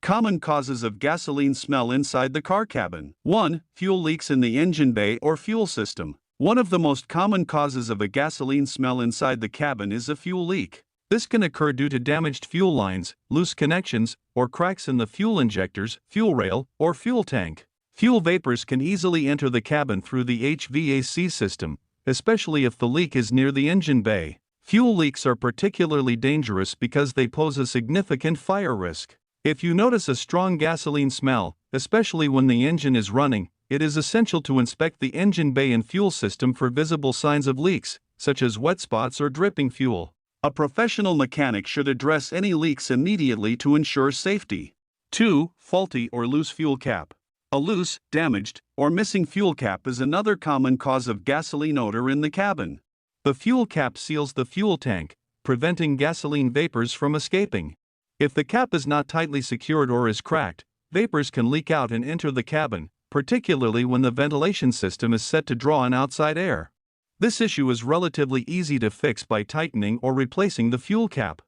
Common causes of gasoline smell inside the car cabin. 1. Fuel leaks in the engine bay or fuel system. One of the most common causes of a gasoline smell inside the cabin is a fuel leak. This can occur due to damaged fuel lines, loose connections, or cracks in the fuel injectors, fuel rail, or fuel tank. Fuel vapors can easily enter the cabin through the HVAC system, especially if the leak is near the engine bay. Fuel leaks are particularly dangerous because they pose a significant fire risk. If you notice a strong gasoline smell, especially when the engine is running, it is essential to inspect the engine bay and fuel system for visible signs of leaks, such as wet spots or dripping fuel. A professional mechanic should address any leaks immediately to ensure safety. 2. Faulty or loose fuel cap. A loose, damaged, or missing fuel cap is another common cause of gasoline odor in the cabin. The fuel cap seals the fuel tank, preventing gasoline vapors from escaping. If the cap is not tightly secured or is cracked, vapors can leak out and enter the cabin, particularly when the ventilation system is set to draw in outside air. This issue is relatively easy to fix by tightening or replacing the fuel cap.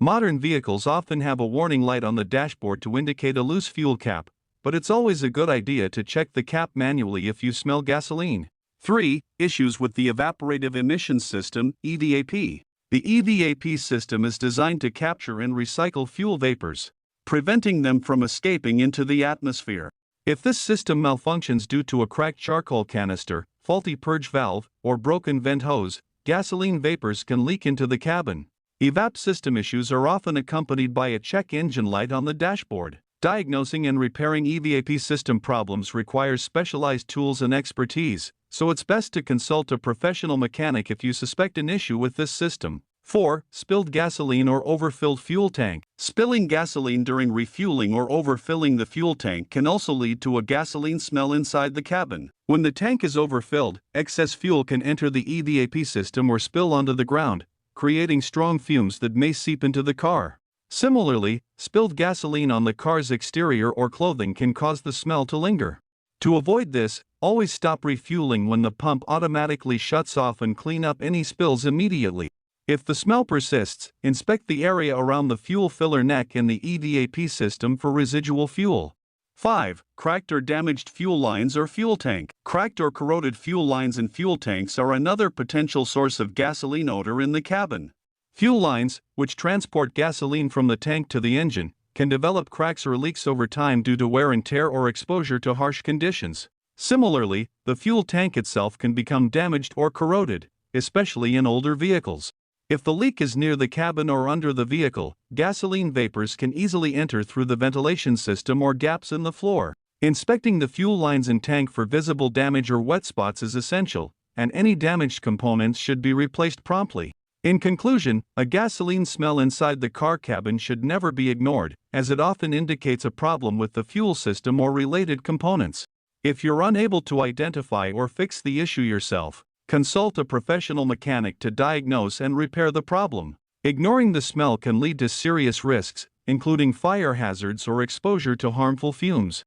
Modern vehicles often have a warning light on the dashboard to indicate a loose fuel cap, but it's always a good idea to check the cap manually if you smell gasoline. 3. Issues with the evaporative emissions system, EVAP. The EVAP system is designed to capture and recycle fuel vapors, preventing them from escaping into the atmosphere. If this system malfunctions due to a cracked charcoal canister, faulty purge valve, or broken vent hose, gasoline vapors can leak into the cabin. EVAP system issues are often accompanied by a check engine light on the dashboard. Diagnosing and repairing EVAP system problems requires specialized tools and expertise, so it's best to consult a professional mechanic if you suspect an issue with this system. 4. Spilled gasoline or overfilled fuel tank. Spilling gasoline during refueling or overfilling the fuel tank can also lead to a gasoline smell inside the cabin. When the tank is overfilled, excess fuel can enter the EVAP system or spill onto the ground, creating strong fumes that may seep into the car. Similarly, spilled gasoline on the car's exterior or clothing can cause the smell to linger. To avoid this, always stop refueling when the pump automatically shuts off and clean up any spills immediately. If the smell persists, inspect the area around the fuel filler neck and the EVAP system for residual fuel. 5. Cracked or damaged fuel lines or fuel tank. Cracked or corroded fuel lines and fuel tanks are another potential source of gasoline odor in the cabin. Fuel lines, which transport gasoline from the tank to the engine, can develop cracks or leaks over time due to wear and tear or exposure to harsh conditions. Similarly, the fuel tank itself can become damaged or corroded, especially in older vehicles. If the leak is near the cabin or under the vehicle, gasoline vapors can easily enter through the ventilation system or gaps in the floor. Inspecting the fuel lines and tank for visible damage or wet spots is essential, and any damaged components should be replaced promptly. In conclusion, a gasoline smell inside the car cabin should never be ignored, as it often indicates a problem with the fuel system or related components. If you're unable to identify or fix the issue yourself, consult a professional mechanic to diagnose and repair the problem. Ignoring the smell can lead to serious risks, including fire hazards or exposure to harmful fumes.